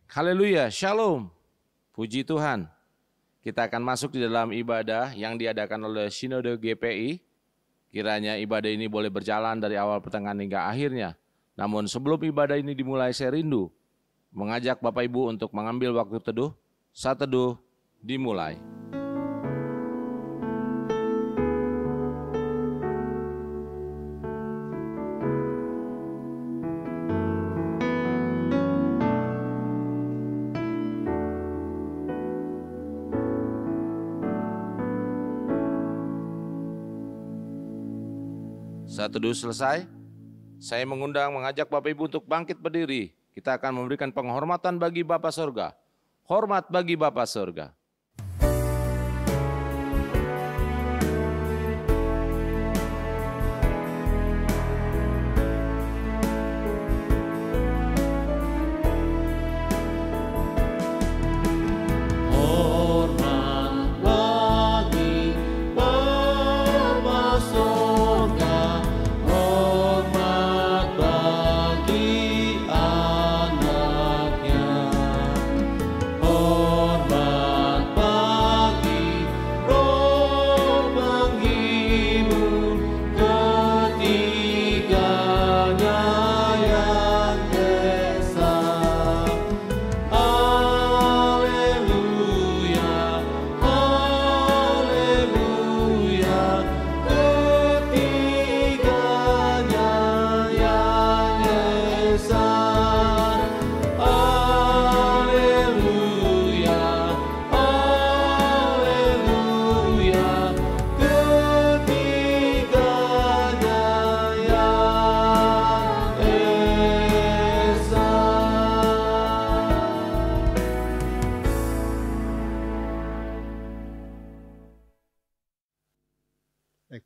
Haleluya, shalom. Puji Tuhan. Kita akan masuk di dalam ibadah yang diadakan oleh Sinode GPI. Kiranya ibadah ini boleh berjalan dari awal pertengahan hingga akhirnya. Namun sebelum ibadah ini dimulai, saya rindu mengajak Bapak Ibu untuk mengambil waktu teduh. Saat teduh dimulai. Saat teduh selesai, saya mengajak Bapak Ibu untuk bangkit berdiri. Kita akan memberikan penghormatan bagi Bapa Surga. Hormat bagi Bapa Surga.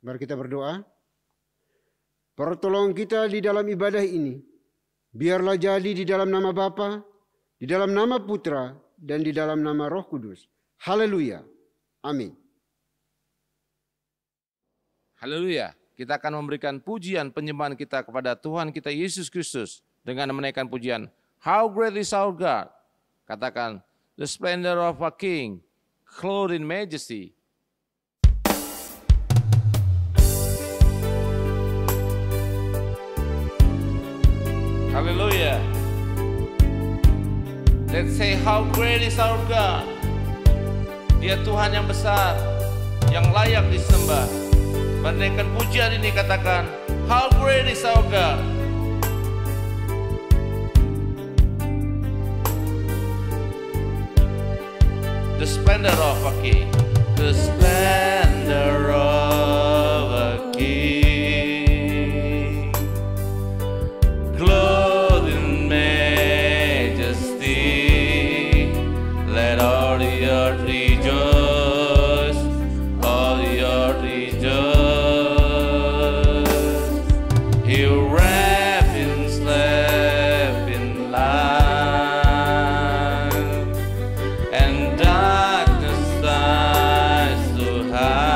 Mari kita berdoa. Pertolongan kita di dalam ibadah ini, biarlah jadi di dalam nama Bapa, di dalam nama Putra, dan di dalam nama Roh Kudus. Haleluya. Amin. Haleluya. Kita akan memberikan pujian penyembahan kita kepada Tuhan kita Yesus Kristus dengan menaikkan pujian How great is our God. Katakan, the splendor of a king, clothed in majesty. Haleluya. Let's say how great is our God. Dia Tuhan yang besar, yang layak disembah. Menaikkan pujian ini katakan, how great is our God. The splendor of a king. The splendor of a king. Clothed in majesty, let all the earth rejoice, all the earth rejoice. He wrapped in slept in light, and darkness dies to hide.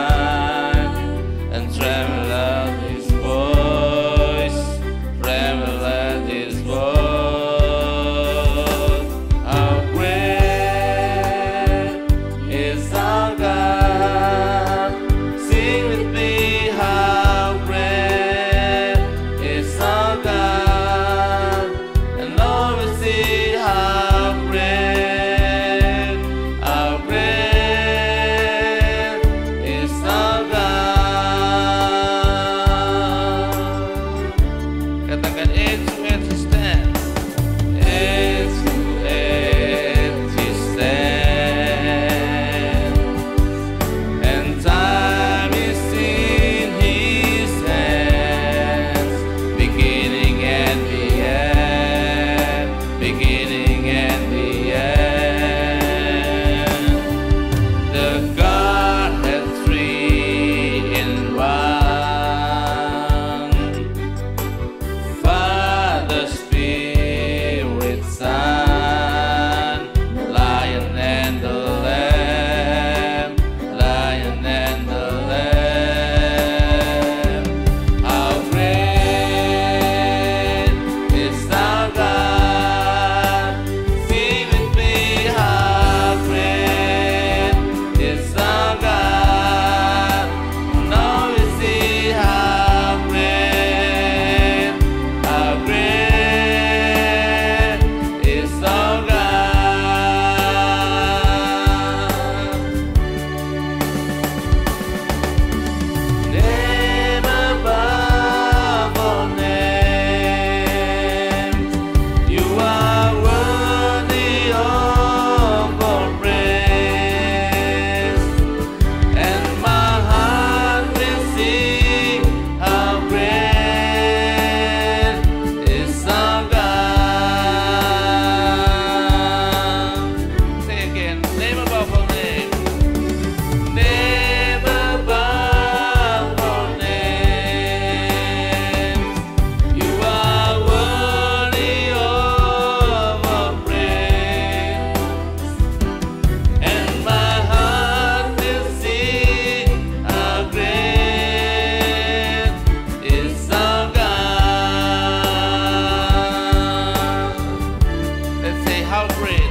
how great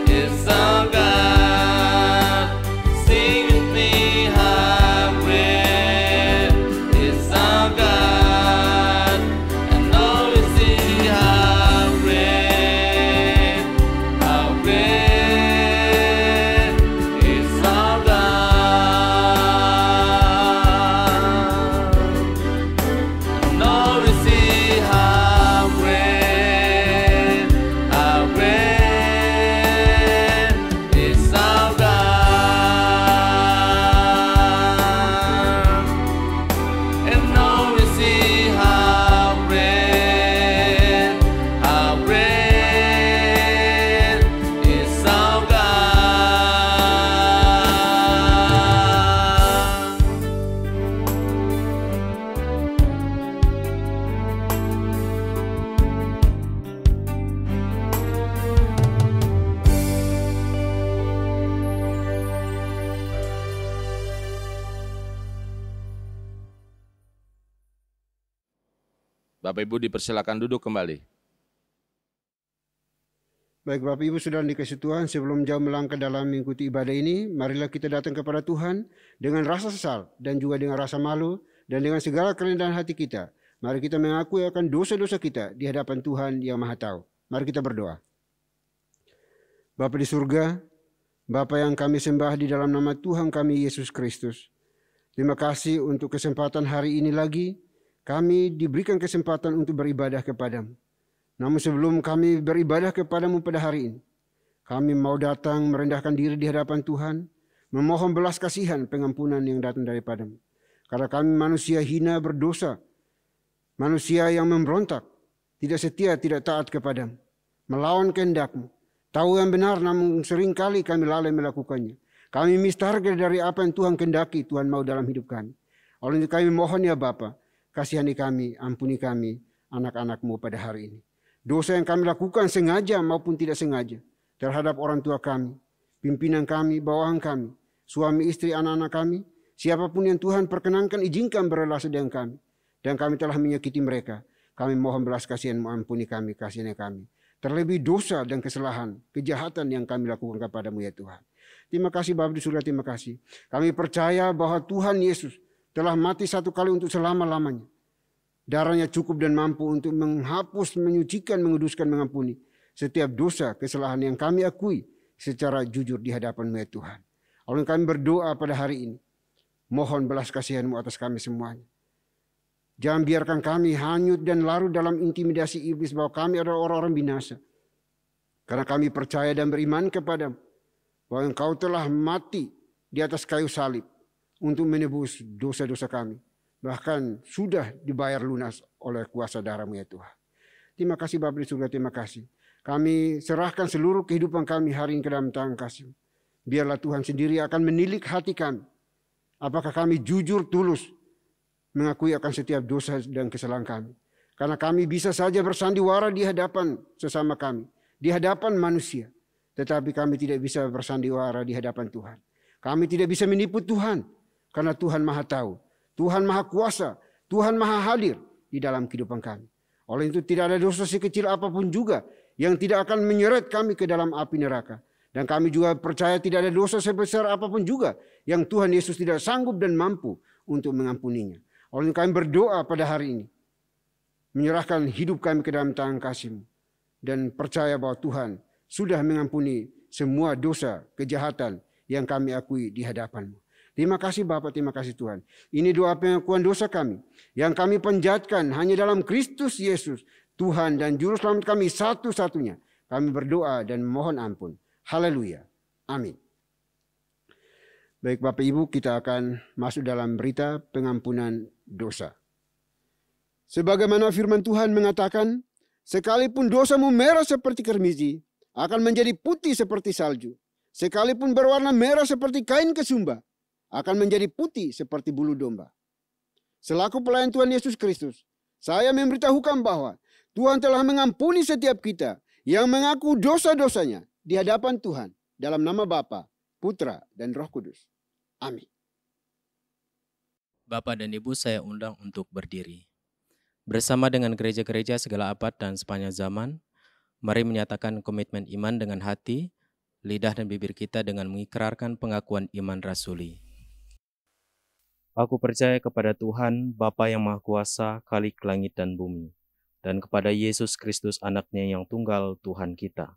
is our God. Sing with me, how great is our God. And now we see how great is our God. And now we see how great is our God. And now we see how great is our God. Bapak Ibu dipersilakan duduk kembali. Baik Bapak Ibu Saudara dikasih Tuhan, sebelum jauh melangkah dalam mengikuti ibadah ini, marilah kita datang kepada Tuhan dengan rasa sesal dan juga dengan rasa malu dan dengan segala kerendahan hati kita. Mari kita mengakui akan dosa-dosa kita di hadapan Tuhan yang Maha Tahu. Mari kita berdoa. Bapa di surga, Bapa yang kami sembah di dalam nama Tuhan kami Yesus Kristus. Terima kasih untuk kesempatan hari ini lagi. Kami diberikan kesempatan untuk beribadah kepadamu. Namun sebelum kami beribadah kepadamu pada hari ini, kami mau datang merendahkan diri di hadapan Tuhan, memohon belas kasihan pengampunan yang datang daripadamu. Karena kami manusia hina berdosa, manusia yang memberontak, tidak setia, tidak taat kepadamu, melawan kehendak-Mu. Tahu yang benar namun seringkali kami lalai melakukannya. Kami mistarga dari apa yang Tuhan kehendaki Tuhan mau dalam hidup kami. Oleh itu kami mohon ya Bapa, kasihani kami, ampuni kami, anak-anak-Mu pada hari ini. Dosa yang kami lakukan sengaja maupun tidak sengaja terhadap orang tua kami, pimpinan kami, bawahan kami, suami istri, anak-anak kami, siapapun yang Tuhan perkenankan izinkan berrelasi dengan kami, dan kami telah menyakiti mereka. Kami mohon belas kasihan-Mu, ampuni kami, kasihani kami. Terlebih dosa dan kesalahan, kejahatan yang kami lakukan kepadamu ya Tuhan. Terima kasih Bapa di surga, terima kasih. Kami percaya bahwa Tuhan Yesus telah mati satu kali untuk selama-lamanya. Darahnya cukup dan mampu untuk menghapus, menyucikan, menguduskan, mengampuni setiap dosa, kesalahan yang kami akui secara jujur di hadapan-Mu ya Tuhan. Oleh kami berdoa pada hari ini, mohon belas kasihan-Mu atas kami semuanya. Jangan biarkan kami hanyut dan larut dalam intimidasi iblis bahwa kami adalah orang-orang binasa. Karena kami percaya dan beriman kepadamu bahwa Engkau telah mati di atas kayu salib untuk menebus dosa-dosa kami. Bahkan sudah dibayar lunas oleh kuasa darah-Mu ya Tuhan. Terima kasih Bapa di surga, terima kasih. Kami serahkan seluruh kehidupan kami hari ini ke dalam tangan kasih. Biarlah Tuhan sendiri akan menilik hati kami. Apakah kami jujur tulus mengakui akan setiap dosa dan kesalahan kami. Karena kami bisa saja bersandiwara di hadapan sesama kami. Di hadapan manusia. Tetapi kami tidak bisa bersandiwara di hadapan Tuhan. Kami tidak bisa menipu Tuhan. Karena Tuhan Maha Tahu. Tuhan Maha Kuasa, Tuhan Maha Hadir di dalam kehidupan kami. Oleh itu tidak ada dosa sekecil apapun juga yang tidak akan menyeret kami ke dalam api neraka. Dan kami juga percaya tidak ada dosa sebesar apapun juga yang Tuhan Yesus tidak sanggup dan mampu untuk mengampuninya. Oleh itu kami berdoa pada hari ini, menyerahkan hidup kami ke dalam tangan kasih-Mu. Dan percaya bahwa Tuhan sudah mengampuni semua dosa, kejahatan yang kami akui di hadapan-Mu. Terima kasih Bapa, terima kasih Tuhan. Ini doa pengakuan dosa kami yang kami panjatkan hanya dalam Kristus Yesus, Tuhan dan Juru Selamat kami satu-satunya. Kami berdoa dan mohon ampun. Haleluya. Amin. Baik Bapak Ibu, kita akan masuk dalam berita pengampunan dosa. Sebagaimana firman Tuhan mengatakan, sekalipun dosamu merah seperti kermizi, akan menjadi putih seperti salju. Sekalipun berwarna merah seperti kain kesumba, akan menjadi putih seperti bulu domba. Selaku pelayan Tuhan Yesus Kristus, saya memberitahukan bahwa Tuhan telah mengampuni setiap kita yang mengaku dosa-dosanya di hadapan Tuhan dalam nama Bapa, Putra, dan Roh Kudus. Amin. Bapak dan Ibu saya undang untuk berdiri. Bersama dengan gereja-gereja segala abad dan sepanjang zaman, mari menyatakan komitmen iman dengan hati, lidah dan bibir kita dengan mengikrarkan pengakuan iman rasuli. Aku percaya kepada Tuhan, Bapa yang Maha Kuasa, Khalik langit dan bumi, dan kepada Yesus Kristus anaknya yang tunggal Tuhan kita,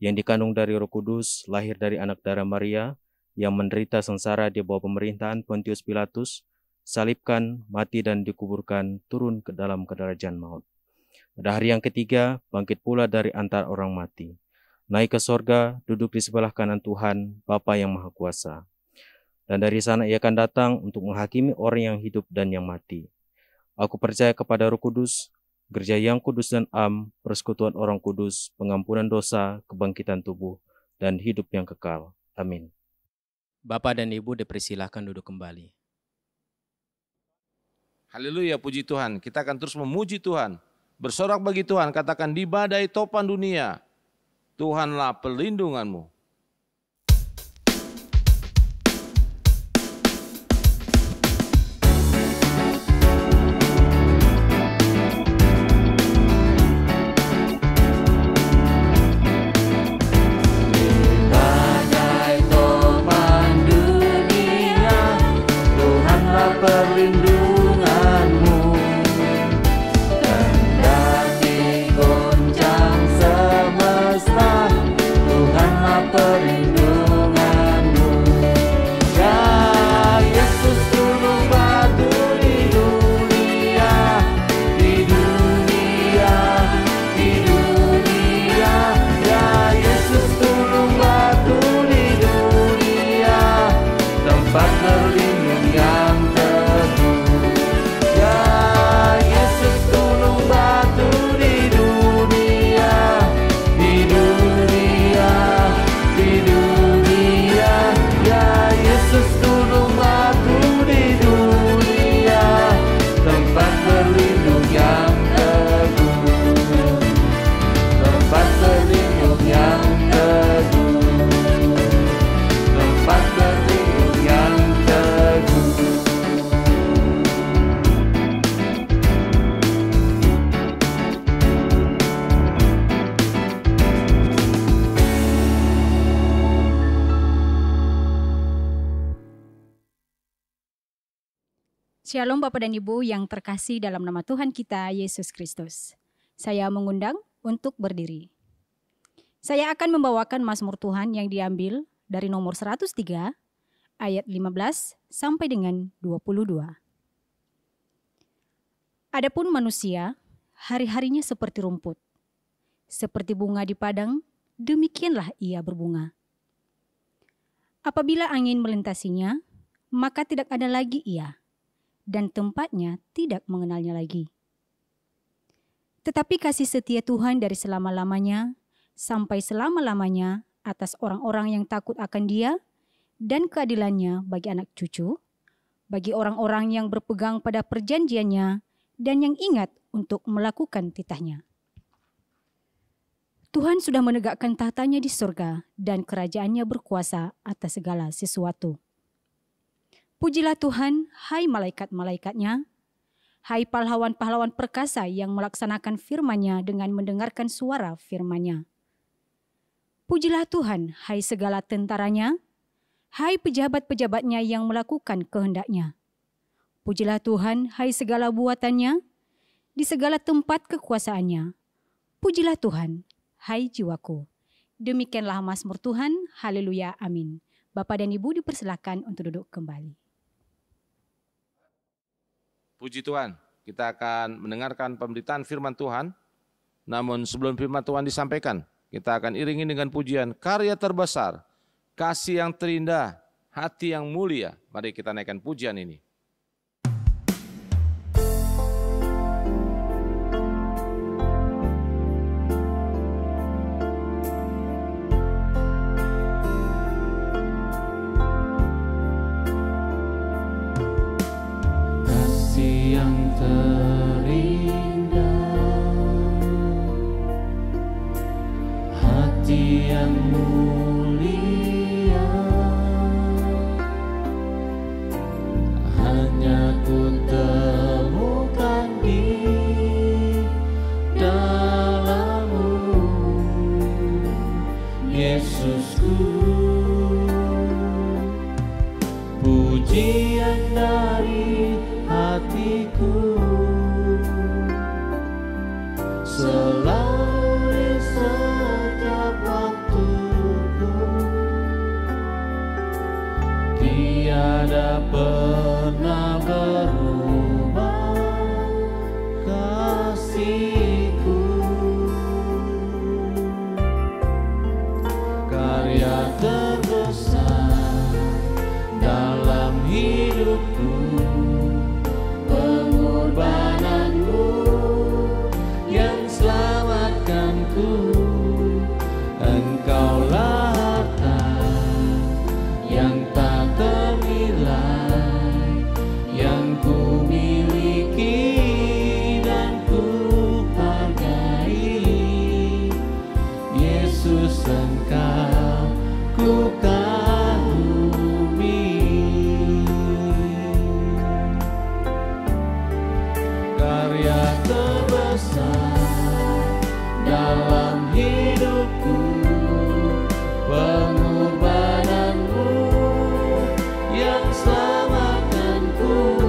yang dikandung dari Roh Kudus, lahir dari anak darah Maria, yang menderita sengsara di bawah pemerintahan Pontius Pilatus, salibkan, mati dan dikuburkan, turun ke dalam kedarajan maut. Pada hari yang ketiga, bangkit pula dari antara orang mati, naik ke sorga, duduk di sebelah kanan Tuhan, Bapa yang Maha Kuasa. Dan dari sana ia akan datang untuk menghakimi orang yang hidup dan yang mati. Aku percaya kepada Roh Kudus, gereja yang kudus dan am, persekutuan orang kudus, pengampunan dosa, kebangkitan tubuh, dan hidup yang kekal. Amin. Bapak dan Ibu dipersilahkan duduk kembali. Haleluya, puji Tuhan. Kita akan terus memuji Tuhan. Bersorak bagi Tuhan, katakan di badai topan dunia, Tuhanlah perlindunganmu. Shalom Bapak dan Ibu yang terkasih dalam nama Tuhan kita, Yesus Kristus. Saya mengundang untuk berdiri. Saya akan membawakan Mazmur Tuhan yang diambil dari nomor 103, ayat 15 sampai dengan 22. Adapun manusia, hari-harinya seperti rumput. Seperti bunga di padang, demikianlah ia berbunga. Apabila angin melintasinya, maka tidak ada lagi ia, dan tempatnya tidak mengenalnya lagi. Tetapi kasih setia Tuhan dari selama-lamanya sampai selama-lamanya atas orang-orang yang takut akan Dia, dan keadilannya bagi anak cucu, bagi orang-orang yang berpegang pada perjanjiannya dan yang ingat untuk melakukan titahnya. Tuhan sudah menegakkan tahtanya di surga dan kerajaannya berkuasa atas segala sesuatu. Pujilah Tuhan, hai malaikat-malaikatnya, hai pahlawan-pahlawan perkasa yang melaksanakan firman-Nya dengan mendengarkan suara firman-Nya. Pujilah Tuhan, hai segala tentaranya, hai pejabat-pejabatnya yang melakukan kehendak-Nya. Pujilah Tuhan, hai segala buatannya, di segala tempat kekuasaan-Nya. Pujilah Tuhan, hai jiwaku. Demikianlah Mazmur Tuhan, haleluya, amin. Bapak dan Ibu dipersilakan untuk duduk kembali. Puji Tuhan, kita akan mendengarkan pemberitaan firman Tuhan. Namun sebelum firman Tuhan disampaikan, kita akan iringi dengan pujian karya terbesar, kasih yang terindah, hati yang mulia. Mari kita naikkan pujian ini. Hanya ku temukan di Yesusku, pujian dari hatiku, selalu setiap waktuku, tiada pernah berubah kasih-Ku. Karya terbesar dalam hidupku, pengorbananmu yang selamatkanku. Engkaulah harta yang tak ternilai, yang ku miliki dan ku hargai. Yesus, Engkau ku kagumi. Karya terbesar dalam hidupku, pengorbananmu yang selamatkanku.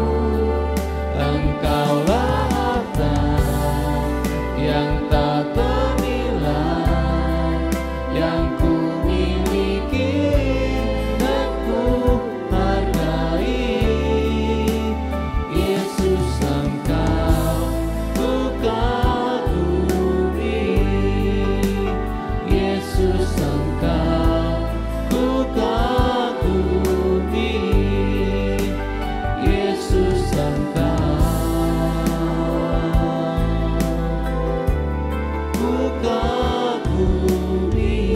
Engkaulah harta yang tak ternilai, yang ku miliki dan ku hargai. Yesus, Engkau ku kagumi. Yesus, Engkau ku kagumi. Yesus, Engkau ku kagumi.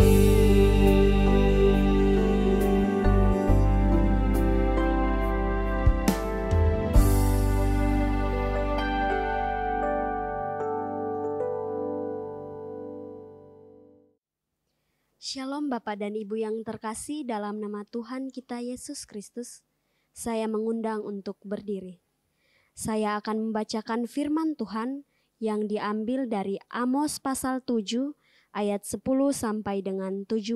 Shalom Bapak dan Ibu yang terkasih, dalam nama Tuhan kita Yesus Kristus, saya mengundang untuk berdiri. Saya akan membacakan firman Tuhan yang diambil dari Amos pasal 7 ayat 10 sampai dengan 17.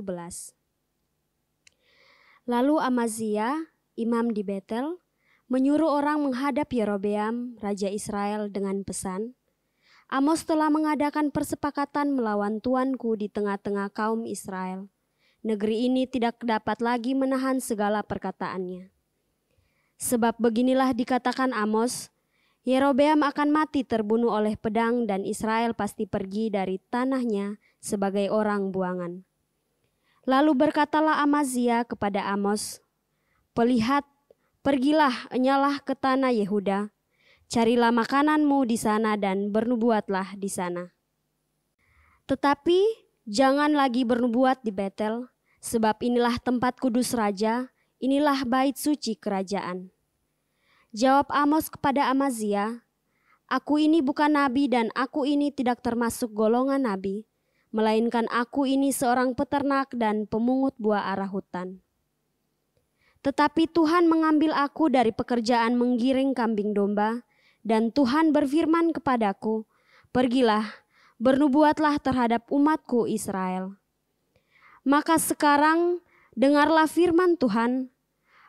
Lalu Amazia, imam di Betel, menyuruh orang menghadap Yerobeam, raja Israel dengan pesan, Amos telah mengadakan persepakatan melawan tuanku di tengah-tengah kaum Israel. Negeri ini tidak dapat lagi menahan segala perkataannya. Sebab beginilah dikatakan Amos, Yerobeam akan mati terbunuh oleh pedang dan Israel pasti pergi dari tanahnya sebagai orang buangan. Lalu berkatalah Amazia kepada Amos, "Pelihat, pergilah, enyalah ke tanah Yehuda, carilah makananmu di sana dan bernubuatlah di sana. Tetapi jangan lagi bernubuat di Betel, sebab inilah tempat kudus raja, inilah bait suci kerajaan." Jawab Amos kepada Amazia, "Aku ini bukan nabi dan aku ini tidak termasuk golongan nabi, melainkan aku ini seorang peternak dan pemungut buah arah hutan. Tetapi Tuhan mengambil aku dari pekerjaan menggiring kambing domba, dan Tuhan berfirman kepadaku, pergilah, bernubuatlah terhadap umatku Israel. Maka sekarang dengarlah firman Tuhan,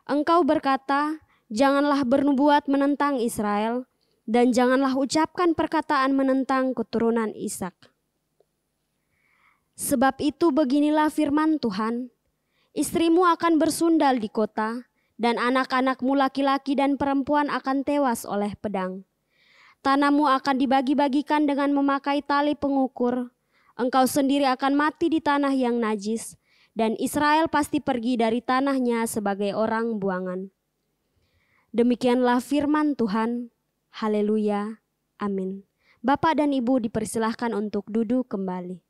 engkau berkata, janganlah bernubuat menentang Israel, dan janganlah ucapkan perkataan menentang keturunan Ishak. Sebab itu beginilah firman Tuhan, istrimu akan bersundal di kota, dan anak-anakmu laki-laki dan perempuan akan tewas oleh pedang. Tanahmu akan dibagi-bagikan dengan memakai tali pengukur. Engkau sendiri akan mati di tanah yang najis, dan Israel pasti pergi dari tanahnya sebagai orang buangan." Demikianlah firman Tuhan. Haleluya. Amin. Bapak dan Ibu dipersilahkan untuk duduk kembali.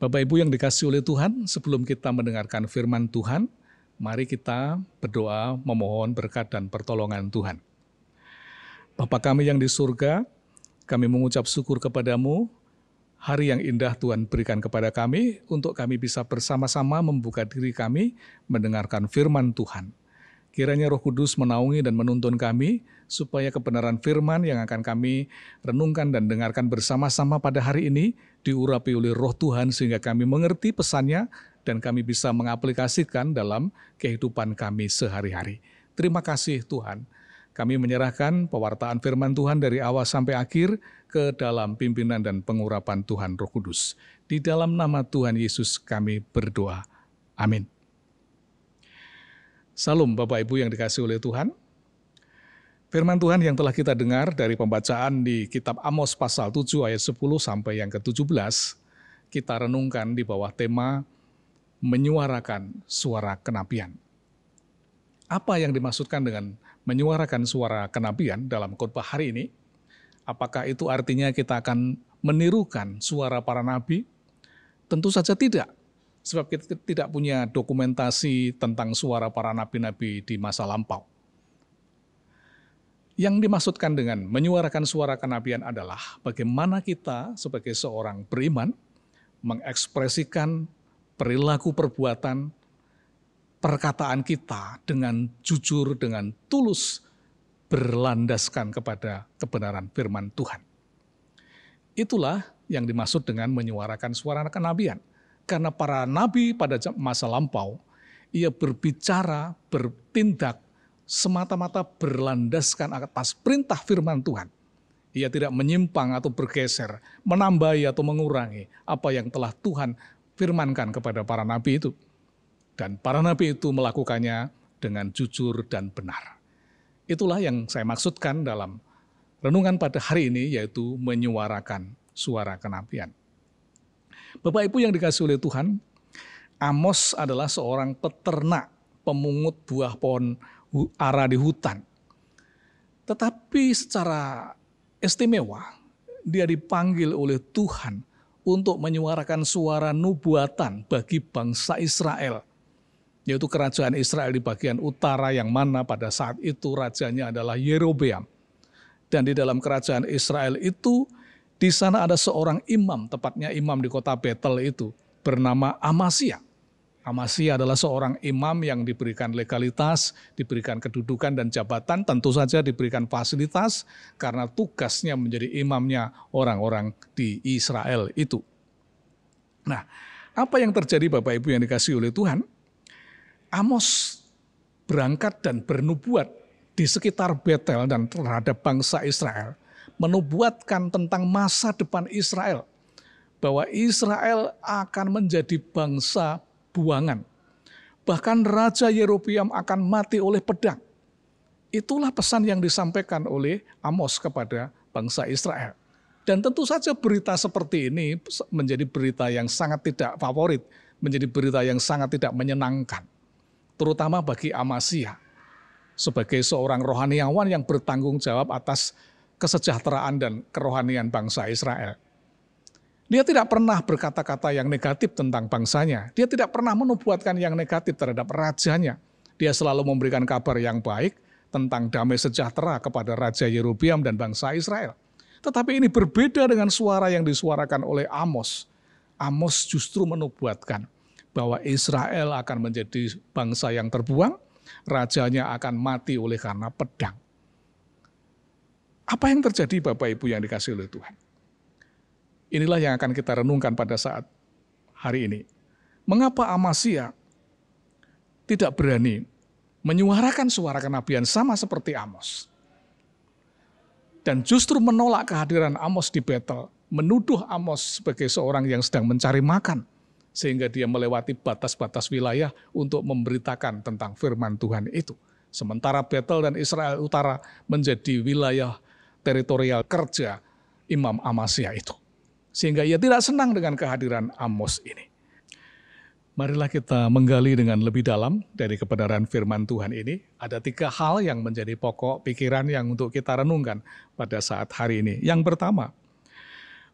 Bapak Ibu yang dikasihi oleh Tuhan, sebelum kita mendengarkan firman Tuhan, mari kita berdoa memohon berkat dan pertolongan Tuhan. Bapa kami yang di surga, kami mengucap syukur kepadamu, hari yang indah Tuhan berikan kepada kami, untuk kami bisa bersama-sama membuka diri kami, mendengarkan firman Tuhan. Kiranya Roh Kudus menaungi dan menuntun kami, supaya kebenaran firman yang akan kami renungkan dan dengarkan bersama-sama pada hari ini, diurapi oleh Roh Tuhan sehingga kami mengerti pesannya dan kami bisa mengaplikasikan dalam kehidupan kami sehari-hari. Terima kasih Tuhan. Kami menyerahkan pewartaan firman Tuhan dari awal sampai akhir ke dalam pimpinan dan pengurapan Tuhan Roh Kudus. Di dalam nama Tuhan Yesus kami berdoa. Amin. Salam Bapak Ibu yang dikasihi oleh Tuhan. Firman Tuhan yang telah kita dengar dari pembacaan di kitab Amos pasal 7 ayat 10 sampai yang ke-17, kita renungkan di bawah tema menyuarakan suara kenabian. Apa yang dimaksudkan dengan menyuarakan suara kenabian dalam khotbah hari ini? Apakah itu artinya kita akan menirukan suara para nabi? Tentu saja tidak, sebab kita tidak punya dokumentasi tentang suara para nabi-nabi di masa lampau. Yang dimaksudkan dengan menyuarakan suara kenabian adalah bagaimana kita sebagai seorang beriman mengekspresikan perilaku perbuatan, perkataan kita dengan jujur, dengan tulus, berlandaskan kepada kebenaran firman Tuhan. Itulah yang dimaksud dengan menyuarakan suara kenabian. Karena para nabi pada masa lampau, ia berbicara, bertindak, semata-mata berlandaskan atas perintah firman Tuhan. Ia tidak menyimpang atau bergeser, menambahi atau mengurangi apa yang telah Tuhan firmankan kepada para nabi itu. Dan para nabi itu melakukannya dengan jujur dan benar. Itulah yang saya maksudkan dalam renungan pada hari ini, yaitu menyuarakan suara kenabian. Bapak Ibu yang dikasihi oleh Tuhan, Amos adalah seorang peternak, pemungut buah pohon ara di hutan. Tetapi secara istimewa, dia dipanggil oleh Tuhan untuk menyuarakan suara nubuatan bagi bangsa Israel, yaitu kerajaan Israel di bagian utara yang mana pada saat itu rajanya adalah Yerobeam. Dan di dalam kerajaan Israel itu, di sana ada seorang imam, tepatnya imam di kota Betel itu, bernama Amasya. Amasya adalah seorang imam yang diberikan legalitas, diberikan kedudukan dan jabatan, tentu saja diberikan fasilitas karena tugasnya menjadi imamnya orang-orang di Israel itu. Nah, apa yang terjadi Bapak Ibu yang dikasihi oleh Tuhan? Amos berangkat dan bernubuat di sekitar Betel dan terhadap bangsa Israel, menubuatkan tentang masa depan Israel, bahwa Israel akan menjadi bangsa buangan. Bahkan Raja Yerobeam akan mati oleh pedang. Itulah pesan yang disampaikan oleh Amos kepada bangsa Israel. Dan tentu saja berita seperti ini menjadi berita yang sangat tidak favorit, menjadi berita yang sangat tidak menyenangkan. Terutama bagi Amasya, sebagai seorang rohaniawan yang bertanggung jawab atas kesejahteraan dan kerohanian bangsa Israel. Dia tidak pernah berkata-kata yang negatif tentang bangsanya. Dia tidak pernah menubuatkan yang negatif terhadap rajanya. Dia selalu memberikan kabar yang baik tentang damai sejahtera kepada Raja Yerobeam dan bangsa Israel. Tetapi ini berbeda dengan suara yang disuarakan oleh Amos. Amos justru menubuatkan bahwa Israel akan menjadi bangsa yang terbuang, rajanya akan mati oleh karena pedang. Apa yang terjadi Bapak Ibu yang dikasihi oleh Tuhan? Inilah yang akan kita renungkan pada saat hari ini. Mengapa Amasya tidak berani menyuarakan suara kenabian sama seperti Amos? Dan justru menolak kehadiran Amos di Betel, menuduh Amos sebagai seorang yang sedang mencari makan, sehingga dia melewati batas-batas wilayah untuk memberitakan tentang firman Tuhan itu. Sementara Betel dan Israel Utara menjadi wilayah teritorial kerja Imam Amasya itu. Sehingga ia tidak senang dengan kehadiran Amos ini. Marilah kita menggali dengan lebih dalam dari kebenaran firman Tuhan ini. Ada 3 hal yang menjadi pokok pikiran yang untuk kita renungkan pada saat hari ini. Yang pertama,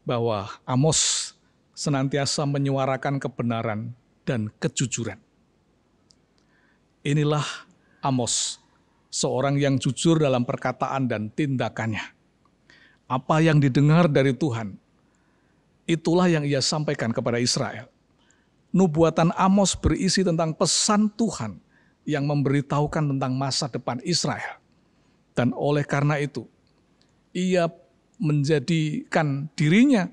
bahwa Amos senantiasa menyuarakan kebenaran dan kejujuran. Inilah Amos, seorang yang jujur dalam perkataan dan tindakannya. Apa yang didengar dari Tuhan, itulah yang ia sampaikan kepada Israel. Nubuatan Amos berisi tentang pesan Tuhan yang memberitahukan tentang masa depan Israel. Dan oleh karena itu, ia menjadikan dirinya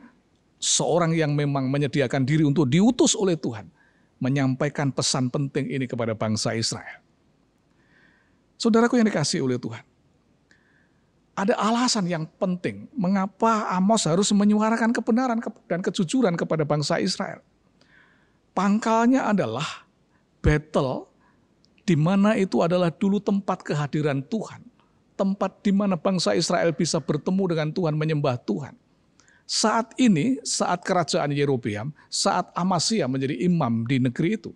seorang yang memang menyediakan diri untuk diutus oleh Tuhan, menyampaikan pesan penting ini kepada bangsa Israel. Saudaraku yang dikasihi oleh Tuhan, ada alasan yang penting mengapa Amos harus menyuarakan kebenaran dan kejujuran kepada bangsa Israel. Pangkalnya adalah Betel, di mana itu adalah dulu tempat kehadiran Tuhan. Tempat di mana bangsa Israel bisa bertemu dengan Tuhan, menyembah Tuhan. Saat ini, saat kerajaan Yerobeam, saat Amasya menjadi imam di negeri itu,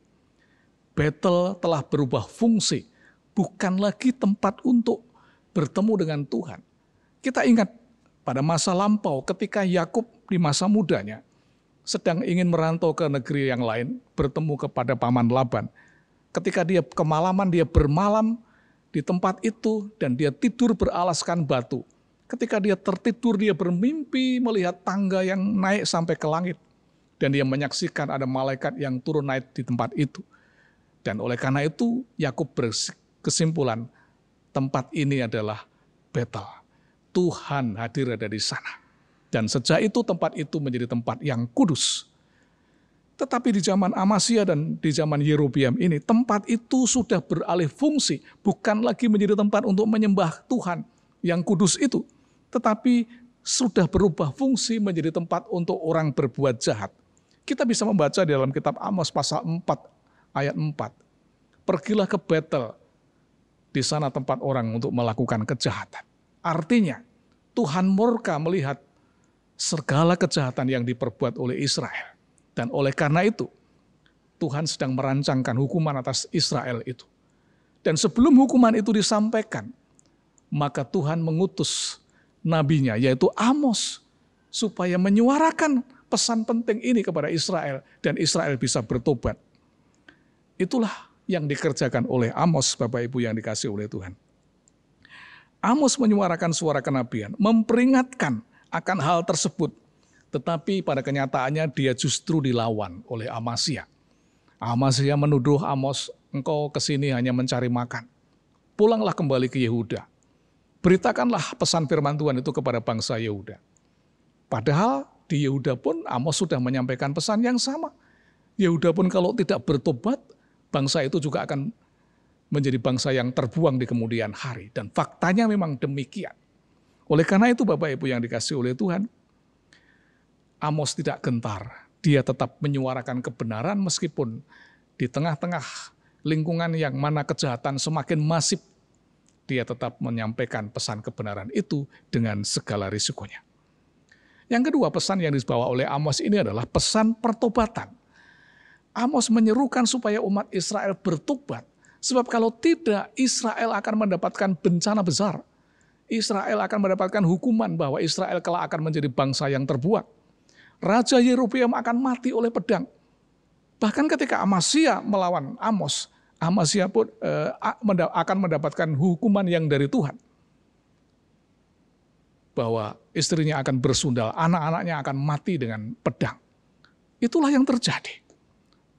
Betel telah berubah fungsi, bukan lagi tempat untuk bertemu dengan Tuhan. Kita ingat pada masa lampau ketika Yakub di masa mudanya sedang ingin merantau ke negeri yang lain, bertemu kepada paman Laban. Ketika dia kemalaman, dia bermalam di tempat itu dan dia tidur beralaskan batu. Ketika dia tertidur, dia bermimpi melihat tangga yang naik sampai ke langit. Dan dia menyaksikan ada malaikat yang turun naik di tempat itu. Dan oleh karena itu, Yakub berkesimpulan, tempat ini adalah Betel. Tuhan hadir ada di sana. Dan sejak itu tempat itu menjadi tempat yang kudus. Tetapi di zaman Amasya dan di zaman Yerobeam ini, tempat itu sudah beralih fungsi, bukan lagi menjadi tempat untuk menyembah Tuhan yang kudus itu, tetapi sudah berubah fungsi menjadi tempat untuk orang berbuat jahat. Kita bisa membaca di dalam kitab Amos pasal 4 ayat 4. Pergilah ke Betel, di sana tempat orang untuk melakukan kejahatan. Artinya, Tuhan murka melihat segala kejahatan yang diperbuat oleh Israel. Dan oleh karena itu, Tuhan sedang merancangkan hukuman atas Israel itu. Dan sebelum hukuman itu disampaikan, maka Tuhan mengutus nabinya, yaitu Amos, supaya menyuarakan pesan penting ini kepada Israel, dan Israel bisa bertobat. Itulah yang dikerjakan oleh Amos, Bapak Ibu yang dikasihi oleh Tuhan. Amos menyuarakan suara kenabian, memperingatkan akan hal tersebut. Tetapi pada kenyataannya dia justru dilawan oleh Amasya. Amasya menuduh Amos, engkau kesini hanya mencari makan. Pulanglah kembali ke Yehuda. Beritakanlah pesan firman Tuhan itu kepada bangsa Yehuda. Padahal di Yehuda pun Amos sudah menyampaikan pesan yang sama. Yehuda pun kalau tidak bertobat, bangsa itu juga akan menjadi bangsa yang terbuang di kemudian hari. Dan faktanya memang demikian. Oleh karena itu Bapak Ibu yang dikasihi oleh Tuhan, Amos tidak gentar, dia tetap menyuarakan kebenaran meskipun di tengah-tengah lingkungan yang mana kejahatan semakin masif, dia tetap menyampaikan pesan kebenaran itu dengan segala risikonya. Yang kedua, pesan yang dibawa oleh Amos ini adalah pesan pertobatan. Amos menyerukan supaya umat Israel bertobat, sebab kalau tidak Israel akan mendapatkan bencana besar. Israel akan mendapatkan hukuman bahwa Israel kelak akan menjadi bangsa yang terbuang. Raja Yerobeam akan mati oleh pedang. Bahkan ketika Amasya melawan Amos, Amasya pun akan mendapatkan hukuman yang dari Tuhan. Bahwa istrinya akan bersundal, anak-anaknya akan mati dengan pedang. Itulah yang terjadi.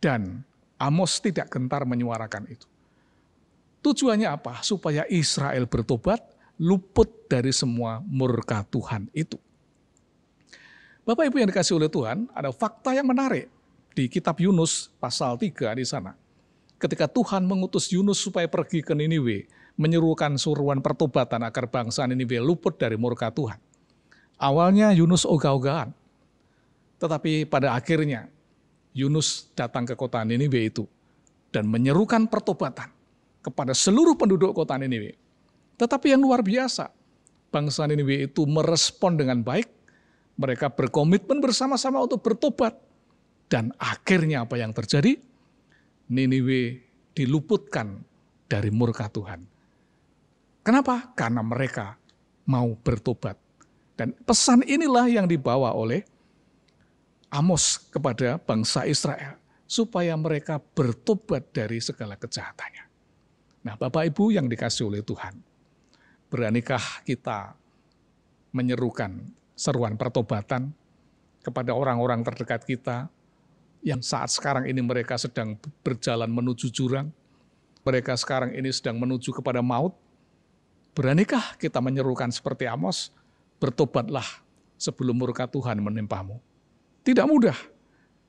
Dan Amos tidak gentar menyuarakan itu. Tujuannya apa? Supaya Israel bertobat, luput dari semua murka Tuhan itu. Bapak Ibu yang dikasihi oleh Tuhan, ada fakta yang menarik di kitab Yunus pasal 3 di sana. Ketika Tuhan mengutus Yunus supaya pergi ke Niniwe, menyerukan suruhan pertobatan agar bangsa Niniwe luput dari murka Tuhan. Awalnya Yunus ogah-ogahan, tetapi pada akhirnya Yunus datang ke kota Niniwe itu dan menyerukan pertobatan kepada seluruh penduduk kota Niniwe. Tetapi yang luar biasa, bangsa Niniwe itu merespon dengan baik. Mereka berkomitmen bersama-sama untuk bertobat. Dan akhirnya apa yang terjadi? Niniwe diluputkan dari murka Tuhan. Kenapa? Karena mereka mau bertobat. Dan pesan inilah yang dibawa oleh Amos kepada bangsa Israel. Supaya mereka bertobat dari segala kejahatannya. Nah, Bapak Ibu yang dikasihi oleh Tuhan, beranikah kita menyerukan seruan pertobatan kepada orang-orang terdekat kita yang saat sekarang ini mereka sedang berjalan menuju jurang, mereka sekarang ini sedang menuju kepada maut? Beranikah kita menyerukan seperti Amos, bertobatlah sebelum murka Tuhan menimpamu? Tidak mudah.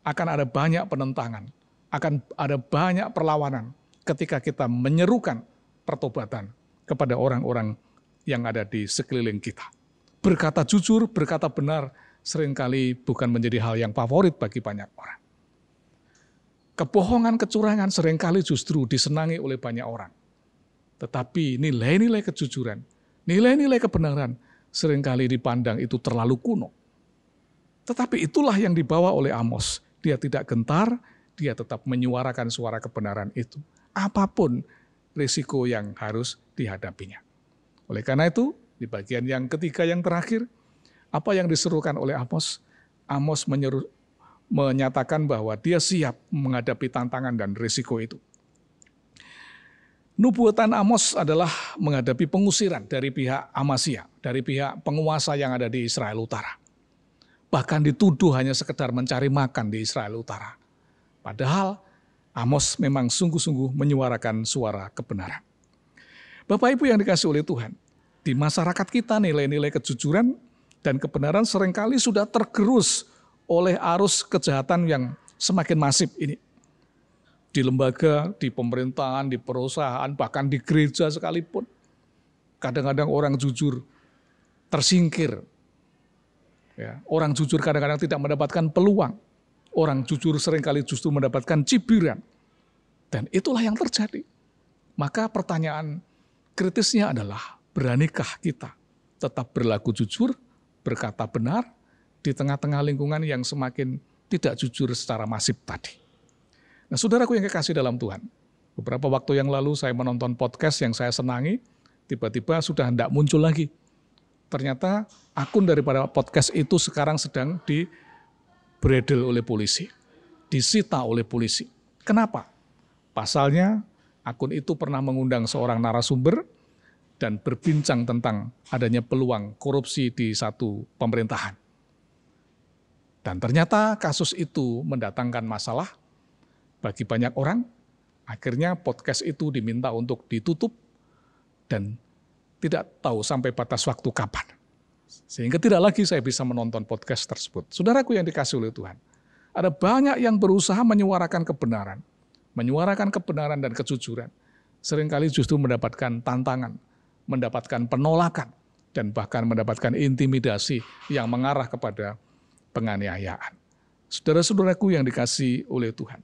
Akan ada banyak penentangan. Akan ada banyak perlawanan ketika kita menyerukan pertobatan kepada orang-orang yang ada di sekeliling kita. Berkata jujur, berkata benar, seringkali bukan menjadi hal yang favorit bagi banyak orang. Kebohongan, kecurangan seringkali justru disenangi oleh banyak orang. Tetapi nilai-nilai kejujuran, nilai-nilai kebenaran seringkali dipandang itu terlalu kuno. Tetapi itulah yang dibawa oleh Amos. Dia tidak gentar, dia tetap menyuarakan suara kebenaran itu. Apapun risiko yang harus dihadapinya. Oleh karena itu, di bagian yang ketiga yang terakhir, apa yang diserukan oleh Amos? Amos menyatakan bahwa dia siap menghadapi tantangan dan risiko itu. Nubuatan Amos adalah menghadapi pengusiran dari pihak Amasya, dari pihak penguasa yang ada di Israel Utara. Bahkan dituduh hanya sekedar mencari makan di Israel Utara. Padahal Amos memang sungguh-sungguh menyuarakan suara kebenaran. Bapak Ibu yang dikasihi oleh Tuhan, di masyarakat kita nilai-nilai kejujuran dan kebenaran seringkali sudah tergerus oleh arus kejahatan yang semakin masif ini. Di lembaga, di pemerintahan, di perusahaan, bahkan di gereja sekalipun. Kadang-kadang orang jujur tersingkir. Ya, orang jujur kadang-kadang tidak mendapatkan peluang. Orang jujur seringkali justru mendapatkan cibiran. Dan itulah yang terjadi. Maka pertanyaan kritisnya adalah, beranikah kita tetap berlaku jujur, berkata benar, di tengah-tengah lingkungan yang semakin tidak jujur secara masif tadi. Nah, saudaraku yang kekasih dalam Tuhan, beberapa waktu yang lalu saya menonton podcast yang saya senangi, tiba-tiba sudah hendak muncul lagi. Ternyata akun daripada podcast itu sekarang sedang diberedel oleh polisi, disita oleh polisi. Kenapa? Pasalnya, akun itu pernah mengundang seorang narasumber dan berbincang tentang adanya peluang korupsi di satu pemerintahan. Dan ternyata kasus itu mendatangkan masalah bagi banyak orang. Akhirnya podcast itu diminta untuk ditutup dan tidak tahu sampai batas waktu kapan. Sehingga tidak lagi saya bisa menonton podcast tersebut. Saudaraku yang dikasihi oleh Tuhan, ada banyak yang berusaha menyuarakan kebenaran dan kejujuran. Seringkali justru mendapatkan tantangan, mendapatkan penolakan, dan bahkan mendapatkan intimidasi yang mengarah kepada penganiayaan. Saudara-saudaraku yang dikasihi oleh Tuhan,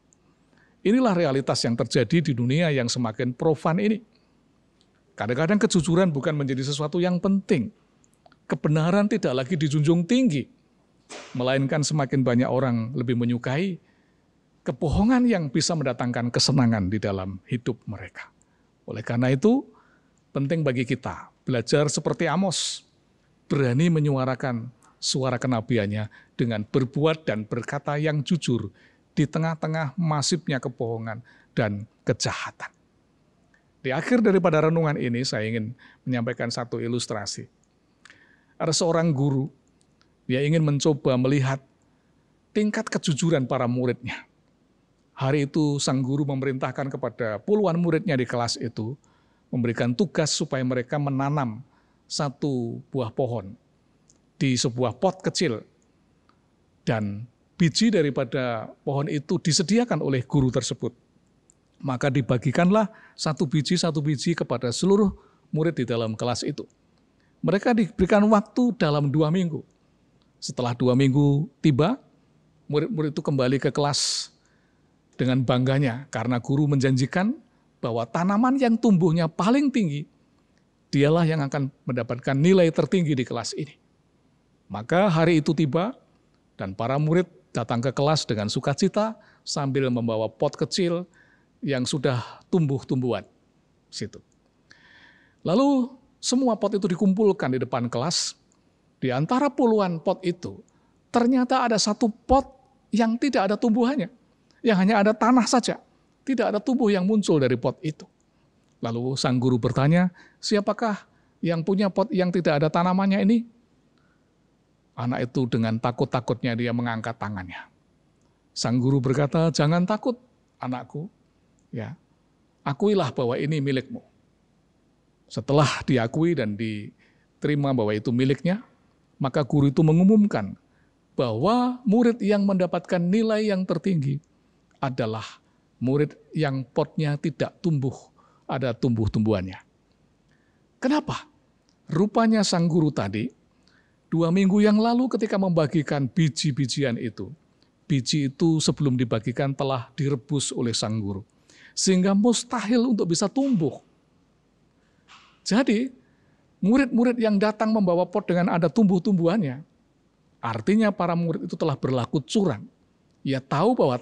inilah realitas yang terjadi di dunia yang semakin profan ini. Kadang-kadang kejujuran bukan menjadi sesuatu yang penting. Kebenaran tidak lagi dijunjung tinggi, melainkan semakin banyak orang lebih menyukai kebohongan yang bisa mendatangkan kesenangan di dalam hidup mereka. Oleh karena itu, penting bagi kita belajar seperti Amos, berani menyuarakan suara kenabiannya dengan berbuat dan berkata yang jujur di tengah-tengah masifnya kebohongan dan kejahatan. Di akhir daripada renungan ini saya ingin menyampaikan satu ilustrasi. Ada seorang guru, dia ingin mencoba melihat tingkat kejujuran para muridnya. Hari itu sang guru memerintahkan kepada puluhan muridnya di kelas itu, memberikan tugas supaya mereka menanam satu buah pohon di sebuah pot kecil. Dan biji daripada pohon itu disediakan oleh guru tersebut. Maka dibagikanlah satu biji kepada seluruh murid di dalam kelas itu. Mereka diberikan waktu dalam 2 minggu. Setelah 2 minggu tiba, murid-murid itu kembali ke kelas dengan bangganya karena guru menjanjikan bahwa tanaman yang tumbuhnya paling tinggi, dialah yang akan mendapatkan nilai tertinggi di kelas ini. Maka hari itu tiba dan para murid datang ke kelas dengan sukacita sambil membawa pot kecil yang sudah tumbuh-tumbuhan. Situ. Lalu semua pot itu dikumpulkan di depan kelas. Di antara puluhan pot itu, ternyata ada satu pot yang tidak ada tumbuhannya, yang hanya ada tanah saja. Tidak ada tumbuh yang muncul dari pot itu. Lalu sang guru bertanya, siapakah yang punya pot yang tidak ada tanamannya ini? Anak itu dengan takut-takutnya dia mengangkat tangannya. Sang guru berkata, jangan takut anakku, ya, akuilah bahwa ini milikmu. Setelah diakui dan diterima bahwa itu miliknya, maka guru itu mengumumkan bahwa murid yang mendapatkan nilai yang tertinggi adalah murid yang potnya tidak tumbuh, ada tumbuh-tumbuhannya. Kenapa? Rupanya sang guru tadi, 2 minggu yang lalu ketika membagikan biji-bijian itu, biji itu sebelum dibagikan telah direbus oleh sang guru. Sehingga mustahil untuk bisa tumbuh. Jadi, murid-murid yang datang membawa pot dengan ada tumbuh-tumbuhannya, artinya para murid itu telah berlaku curang. Ia tahu bahwa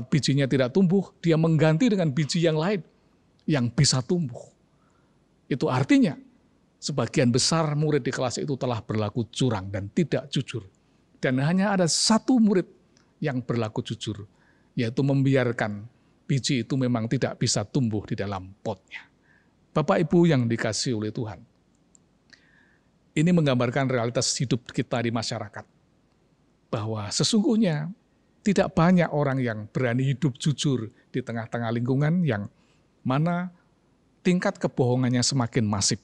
bijinya tidak tumbuh, dia mengganti dengan biji yang lain yang bisa tumbuh. Itu artinya sebagian besar murid di kelas itu telah berlaku curang dan tidak jujur. Dan hanya ada 1 murid yang berlaku jujur, yaitu membiarkan biji itu memang tidak bisa tumbuh di dalam potnya. Bapak Ibu yang dikasihi oleh Tuhan, ini menggambarkan realitas hidup kita di masyarakat. Bahwa sesungguhnya tidak banyak orang yang berani hidup jujur di tengah-tengah lingkungan yang mana tingkat kebohongannya semakin masif.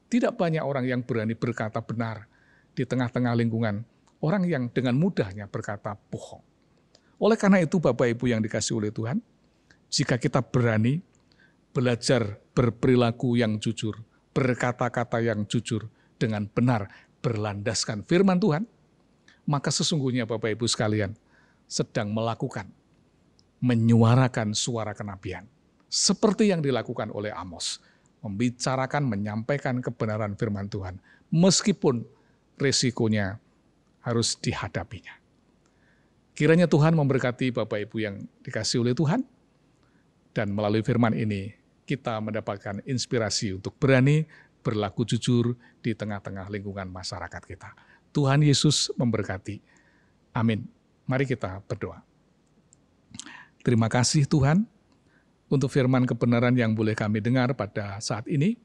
Tidak banyak orang yang berani berkata benar di tengah-tengah lingkungan orang yang dengan mudahnya berkata bohong. Oleh karena itu Bapak Ibu yang dikasihi oleh Tuhan, jika kita berani belajar berperilaku yang jujur, berkata-kata yang jujur dengan benar, berlandaskan firman Tuhan, maka sesungguhnya Bapak Ibu sekalian sedang menyuarakan suara kenabian. Seperti yang dilakukan oleh Amos, membicarakan, menyampaikan kebenaran firman Tuhan, meskipun resikonya harus dihadapinya. Kiranya Tuhan memberkati Bapak Ibu yang dikasihi oleh Tuhan, dan melalui firman ini kita mendapatkan inspirasi untuk berani berlaku jujur di tengah-tengah lingkungan masyarakat kita. Tuhan Yesus memberkati. Amin. Mari kita berdoa. Terima kasih Tuhan untuk firman kebenaran yang boleh kami dengar pada saat ini.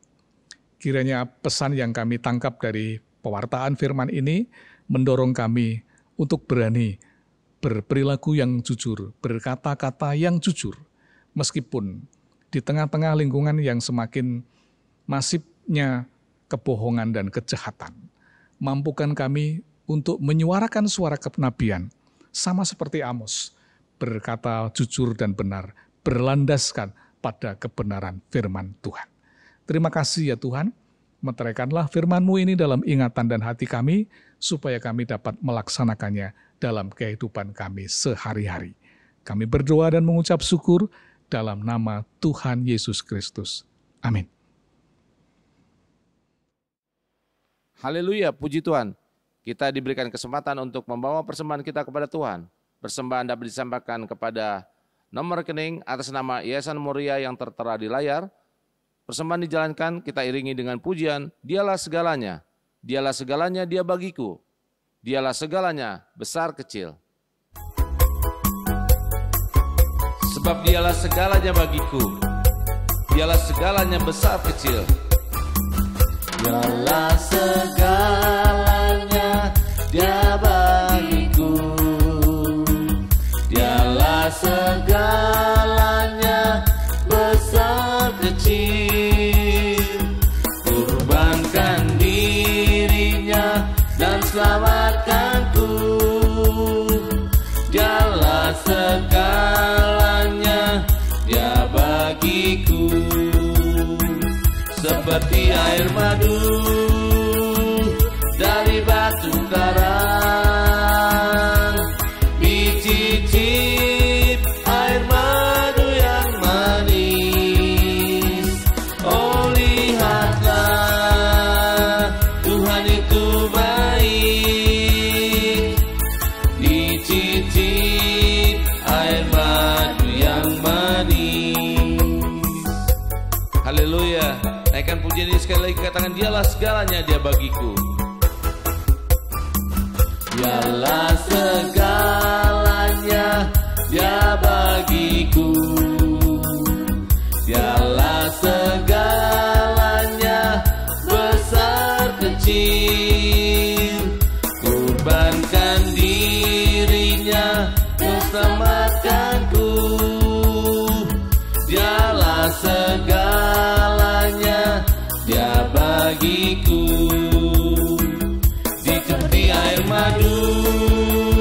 Kiranya pesan yang kami tangkap dari pewartaan firman ini mendorong kami untuk berani berperilaku yang jujur, berkata-kata yang jujur, meskipun di tengah-tengah lingkungan yang semakin masifnya kebohongan dan kejahatan. Mampukan kami untuk menyuarakan suara kenabian, sama seperti Amos, berkata jujur dan benar, berlandaskan pada kebenaran firman Tuhan. Terima kasih ya Tuhan, meteraikanlah firman-Mu ini dalam ingatan dan hati kami, supaya kami dapat melaksanakannya dalam kehidupan kami sehari-hari. Kami berdoa dan mengucap syukur dalam nama Tuhan Yesus Kristus. Amin. Haleluya, puji Tuhan. Kita diberikan kesempatan untuk membawa persembahan kita kepada Tuhan. Persembahan dapat disampaikan kepada nomor rekening atas nama Yayasan Moria yang tertera di layar. Persembahan dijalankan, kita iringi dengan pujian, Dialah segalanya, Dialah segalanya Dia bagiku, Dialah segalanya besar kecil. Sebab Dialah segalanya bagiku, Dialah segalanya besar kecil. Dialah segalanya Dia bagiku, Dialah segalanya besar kecil. Kurbankan dirinya dan selamatkanku. Dialah segalanya Dia bagiku. Seperti air madu dari batu karang, dicicip air madu yang manis. Oh lihatlah, Tuhan itu baik, dicicip air madu yang manis. Haleluya. Naikkan pujian ini sekali lagi, katakan Dialah segalanya Dia bagiku. Dialah segalanya Dia bagiku, Dialah segalanya besar kecil. Kurbankan dirinya untuk selamatkanku. Dialah segalanya Dia bagiku. Seperti air madu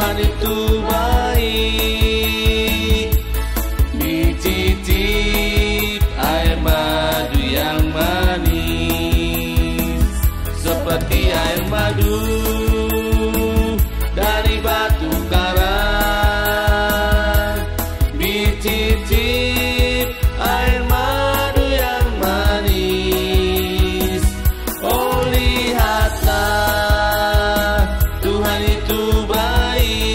Tuhan itu baik, dicicip air madu yang manis, seperti air madu dari batu karang, dicicip air madu yang manis. Oh lihatlah, Tuhan itu baik,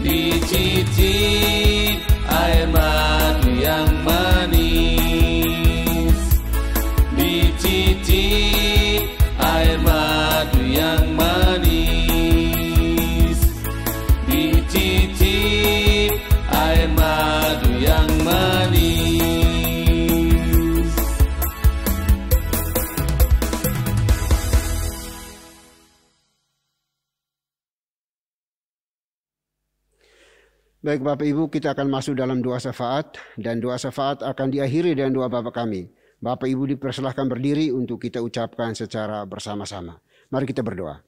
dicicip air madu yang manis, dicicip air madu yang manis, dicicip air madu yang manis. Baik Bapak Ibu, kita akan masuk dalam doa syafaat, dan doa syafaat akan diakhiri dengan doa Bapa kami. Bapak Ibu dipersilahkan berdiri untuk kita ucapkan secara bersama-sama. Mari kita berdoa.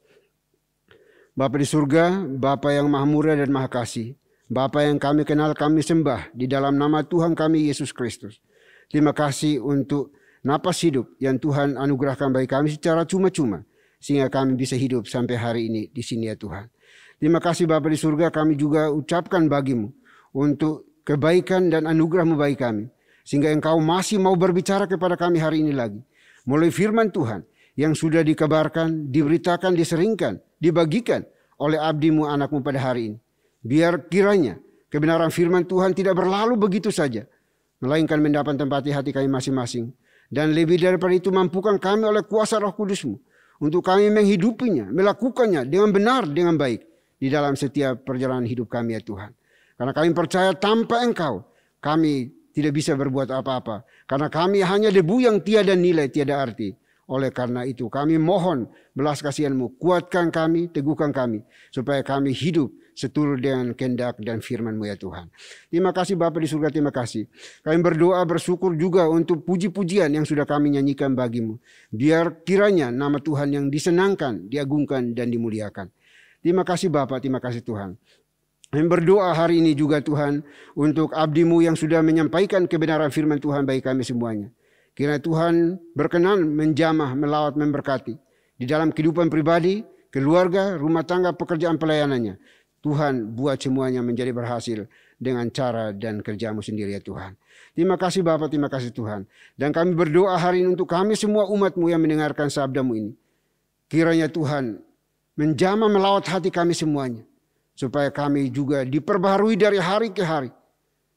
Bapa di surga, Bapa yang maha murah dan maha kasih, Bapa yang kami kenal, kami sembah di dalam nama Tuhan kami Yesus Kristus. Terima kasih untuk napas hidup yang Tuhan anugerahkan bagi kami secara cuma-cuma, sehingga kami bisa hidup sampai hari ini di sini ya Tuhan. Terima kasih Bapa di surga, kami juga ucapkan bagimu untuk kebaikan dan anugerah-Mu bagi kami, sehingga Engkau masih mau berbicara kepada kami hari ini lagi. Mulai firman Tuhan yang sudah dikabarkan, diberitakan, diseringkan, dibagikan oleh abdi-Mu, anak-Mu pada hari ini. Biar kiranya kebenaran firman Tuhan tidak berlalu begitu saja, melainkan mendapat tempat di hati kami masing-masing. Dan lebih daripada itu, mampukan kami oleh kuasa Roh Kudus-Mu untuk kami menghidupinya, melakukannya dengan benar, dengan baik di dalam setiap perjalanan hidup kami ya Tuhan. Karena kami percaya tanpa Engkau kami tidak bisa berbuat apa-apa. Karena kami hanya debu yang tiada nilai, tiada arti. Oleh karena itu kami mohon belas kasihan-Mu, kuatkan kami, teguhkan kami, supaya kami hidup seturut dengan kehendak dan firman-Mu ya Tuhan. Terima kasih Bapa di surga, terima kasih. Kami berdoa bersyukur juga untuk puji-pujian yang sudah kami nyanyikan bagi-Mu. Biar kiranya nama Tuhan yang disenangkan, diagungkan dan dimuliakan. Terima kasih Bapa, terima kasih Tuhan. Kami berdoa hari ini juga Tuhan untuk abdi-Mu yang sudah menyampaikan kebenaran firman Tuhan bagi kami semuanya. Kiranya Tuhan berkenan menjamah, melawat, memberkati di dalam kehidupan pribadi, keluarga, rumah tangga, pekerjaan pelayanannya. Tuhan buat semuanya menjadi berhasil dengan cara dan kerja-Mu sendiri ya Tuhan. Terima kasih Bapa, terima kasih Tuhan. Dan kami berdoa hari ini untuk kami semua umat-Mu yang mendengarkan sabda-Mu ini. Kiranya Tuhan menjamah melawat hati kami semuanya, supaya kami juga diperbaharui dari hari ke hari,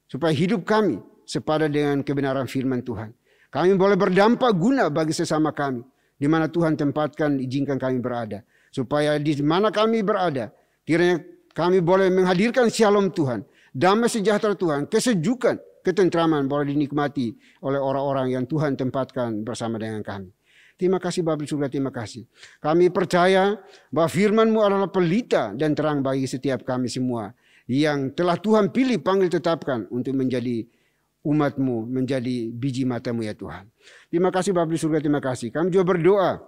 supaya hidup kami sepadan dengan kebenaran firman Tuhan. Kami boleh berdampak guna bagi sesama kami, di mana Tuhan tempatkan, izinkan kami berada, supaya di mana kami berada, kiranya kami boleh menghadirkan shalom Tuhan, damai sejahtera Tuhan, kesejukan, ketentraman boleh dinikmati oleh orang-orang yang Tuhan tempatkan bersama dengan kami. Terima kasih Bapa di surga, terima kasih. Kami percaya bahwa firman-Mu adalah pelita dan terang bagi setiap kami semua yang telah Tuhan pilih, panggil, tetapkan untuk menjadi umat-Mu, menjadi biji mata-Mu ya Tuhan. Terima kasih Bapa di surga, terima kasih. Kami juga berdoa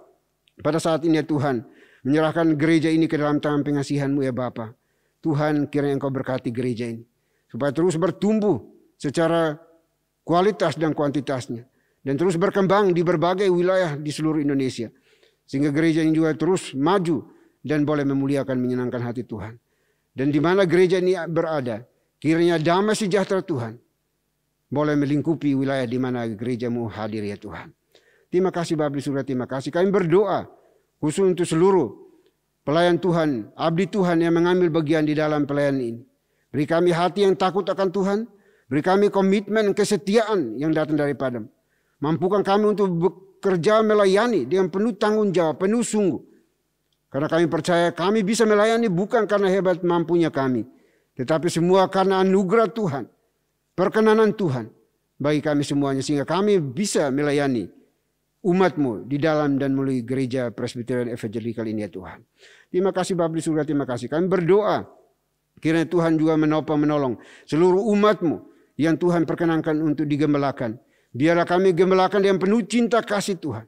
pada saat ini ya Tuhan, menyerahkan gereja ini ke dalam tangan pengasihan-Mu ya Bapa. Tuhan, kiranya Engkau berkati gereja ini, supaya terus bertumbuh secara kualitas dan kuantitasnya, dan terus berkembang di berbagai wilayah di seluruh Indonesia. Sehingga gereja ini juga terus maju dan boleh memuliakan, menyenangkan hati Tuhan. Dan di mana gereja ini berada, kiranya damai sejahtera Tuhan boleh melingkupi wilayah di mana gereja-Mu hadir ya Tuhan. Terima kasih Bapa di surga, terima kasih. Kami berdoa khusus untuk seluruh pelayan Tuhan, abdi Tuhan yang mengambil bagian di dalam pelayanan ini. Beri kami hati yang takut akan Tuhan, beri kami komitmen, kesetiaan yang datang daripada-Mu. Mampukan kami untuk bekerja melayani dengan penuh tanggung jawab, penuh sungguh. Karena kami percaya kami bisa melayani bukan karena hebat mampunya kami, tetapi semua karena anugerah Tuhan, perkenanan Tuhan bagi kami semuanya, sehingga kami bisa melayani umat-Mu di dalam dan melalui gereja Presbyterian Evangelical ini ya Tuhan. Terima kasih Bapa di surga, terima kasih. Kami berdoa kiranya Tuhan juga menopang, menolong seluruh umat-Mu yang Tuhan perkenankan untuk digembalakan. Biarlah kami gembalakan dengan penuh cinta kasih Tuhan.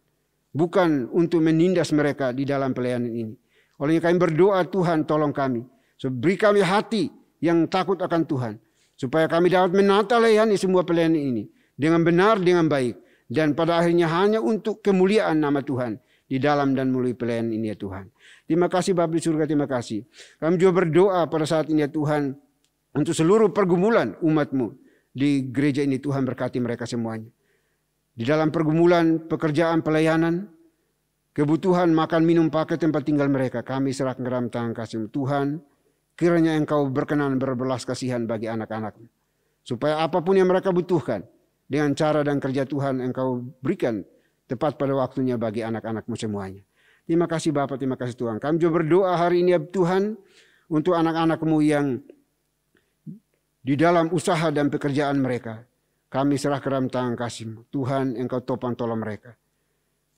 Bukan untuk menindas mereka di dalam pelayanan ini. Oleh kami berdoa, Tuhan tolong kami. Beri kami hati yang takut akan Tuhan. Supaya kami dapat menata layani semua pelayanan ini dengan benar, dengan baik. Dan pada akhirnya hanya untuk kemuliaan nama Tuhan di dalam dan melalui pelayanan ini ya Tuhan. Terima kasih Bapa di surga, terima kasih. Kami juga berdoa pada saat ini ya Tuhan untuk seluruh pergumulan umat-Mu di gereja ini. Tuhan berkati mereka semuanya. Di dalam pergumulan, pekerjaan, pelayanan, kebutuhan makan, minum, pakai, tempat tinggal mereka, kami serahkan ke dalam tangan kasih-Mu. Tuhan, kiranya Engkau berkenan berbelas kasihan bagi anak-anak-Mu. Supaya apapun yang mereka butuhkan, dengan cara dan kerja Tuhan Engkau berikan tepat pada waktunya bagi anak-anak-Mu semuanya. Terima kasih Bapa, terima kasih Tuhan. Kami juga berdoa hari ini ya Tuhan untuk anak-anak-Mu yang di dalam usaha dan pekerjaan mereka. Kami serah ke dalam tangan kasih-Mu. Tuhan Engkau topang tolong mereka.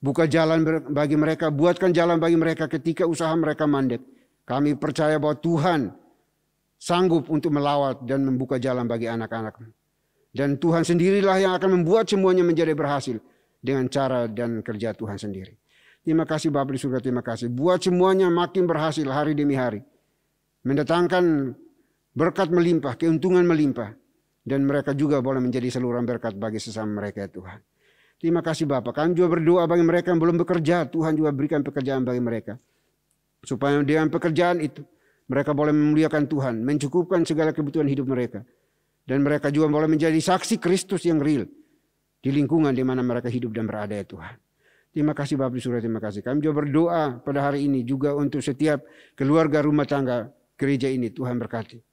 Buka jalan bagi mereka, buatkan jalan bagi mereka ketika usaha mereka mandek. Kami percaya bahwa Tuhan sanggup untuk melawat dan membuka jalan bagi anak-anak-Mu. Dan Tuhan sendirilah yang akan membuat semuanya menjadi berhasil dengan cara dan kerja Tuhan sendiri. Terima kasih Bapa di surga, terima kasih. Buat semuanya makin berhasil hari demi hari. Mendatangkan berkat melimpah, keuntungan melimpah. Dan mereka juga boleh menjadi saluran berkat bagi sesama mereka ya Tuhan. Terima kasih Bapa. Kami juga berdoa bagi mereka yang belum bekerja. Tuhan juga berikan pekerjaan bagi mereka. Supaya dengan pekerjaan itu mereka boleh memuliakan Tuhan. Mencukupkan segala kebutuhan hidup mereka. Dan mereka juga boleh menjadi saksi Kristus yang real. Di lingkungan di mana mereka hidup dan berada ya Tuhan. Terima kasih Bapa di surga, terima kasih. Kami juga berdoa pada hari ini juga untuk setiap keluarga rumah tangga gereja ini. Tuhan berkati.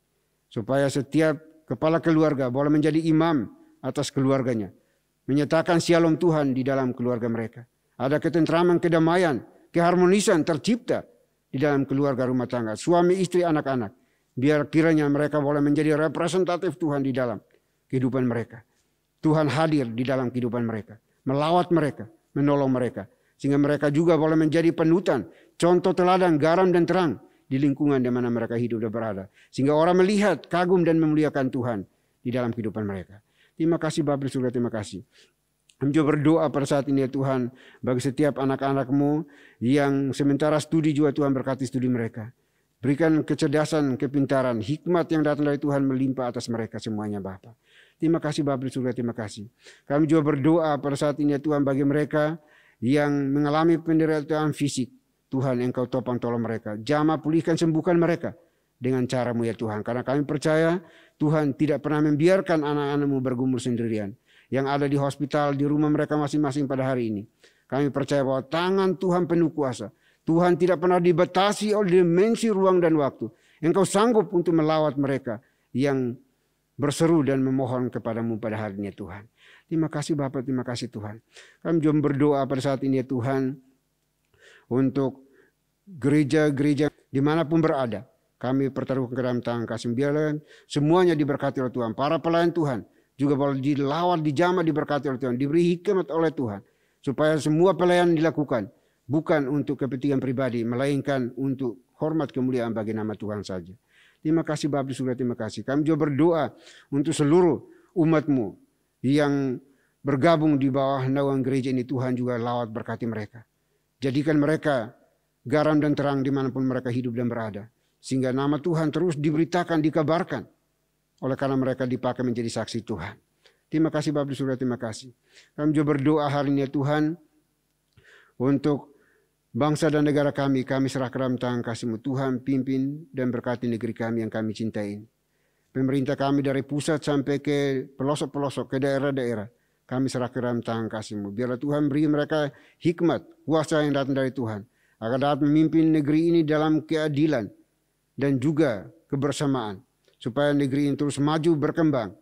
Supaya setiap kepala keluarga boleh menjadi imam atas keluarganya. Menyatakan shalom Tuhan di dalam keluarga mereka. Ada ketentraman, kedamaian, keharmonisan tercipta di dalam keluarga rumah tangga. Suami, istri, anak-anak. Biar kiranya mereka boleh menjadi representatif Tuhan di dalam kehidupan mereka. Tuhan hadir di dalam kehidupan mereka. Melawat mereka, menolong mereka. Sehingga mereka juga boleh menjadi panutan, contoh teladan, garam dan terang di lingkungan di mana mereka hidup dan berada. Sehingga orang melihat, kagum dan memuliakan Tuhan di dalam kehidupan mereka. Terima kasih Bapa di surga, terima kasih. Kami juga berdoa pada saat ini ya Tuhan bagi setiap anak-anak-Mu yang sementara studi juga Tuhan berkati studi mereka. Berikan kecerdasan, kepintaran, hikmat yang datang dari Tuhan melimpah atas mereka semuanya Bapa. Terima kasih Bapa di surga, terima kasih. Kami juga berdoa pada saat ini ya Tuhan bagi mereka yang mengalami penderitaan fisik. Tuhan Engkau topang tolong mereka. Jamah pulihkan, sembuhkan mereka dengan cara-Mu ya Tuhan. Karena kami percaya Tuhan tidak pernah membiarkan anak-anak-Mu bergumul sendirian. Yang ada di hospital, di rumah mereka masing-masing pada hari ini. Kami percaya bahwa tangan Tuhan penuh kuasa. Tuhan tidak pernah dibatasi oleh dimensi ruang dan waktu. Engkau sanggup untuk melawat mereka yang berseru dan memohon kepadamu pada hari ini Tuhan. Terima kasih Bapa, terima kasih Tuhan. Kami juga berdoa pada saat ini Tuhan untuk gereja-gereja dimanapun berada. Kami pertaruhkan ke dalam tangan kasih. Biarlah semuanya diberkati oleh Tuhan. Para pelayan Tuhan juga boleh dilawat, dijamah, diberkati oleh Tuhan. Diberi hikmat oleh Tuhan. Supaya semua pelayanan dilakukan. Bukan untuk kepentingan pribadi, melainkan untuk hormat kemuliaan bagi nama Tuhan saja. Terima kasih Bapa di surga, terima kasih. Kami juga berdoa untuk seluruh umat-Mu yang bergabung di bawah naungan gereja ini. Tuhan juga lawat berkati mereka. Jadikan mereka garam dan terang dimanapun mereka hidup dan berada. Sehingga nama Tuhan terus diberitakan, dikabarkan. Oleh karena mereka dipakai menjadi saksi Tuhan. Terima kasih Bapa di surga, terima kasih. Kami juga berdoa hari ini Tuhan untuk bangsa dan negara kami serah ke dalam tangan kasih-Mu. Tuhan pimpin dan berkati negeri kami yang kami cintai. Pemerintah kami dari pusat sampai ke pelosok-pelosok, ke daerah-daerah. Kami serah ke dalam tangan kasih-Mu. Biarlah Tuhan beri mereka hikmat, kuasa yang datang dari Tuhan. Agar dapat memimpin negeri ini dalam keadilan dan juga kebersamaan. Supaya negeri ini terus maju berkembang.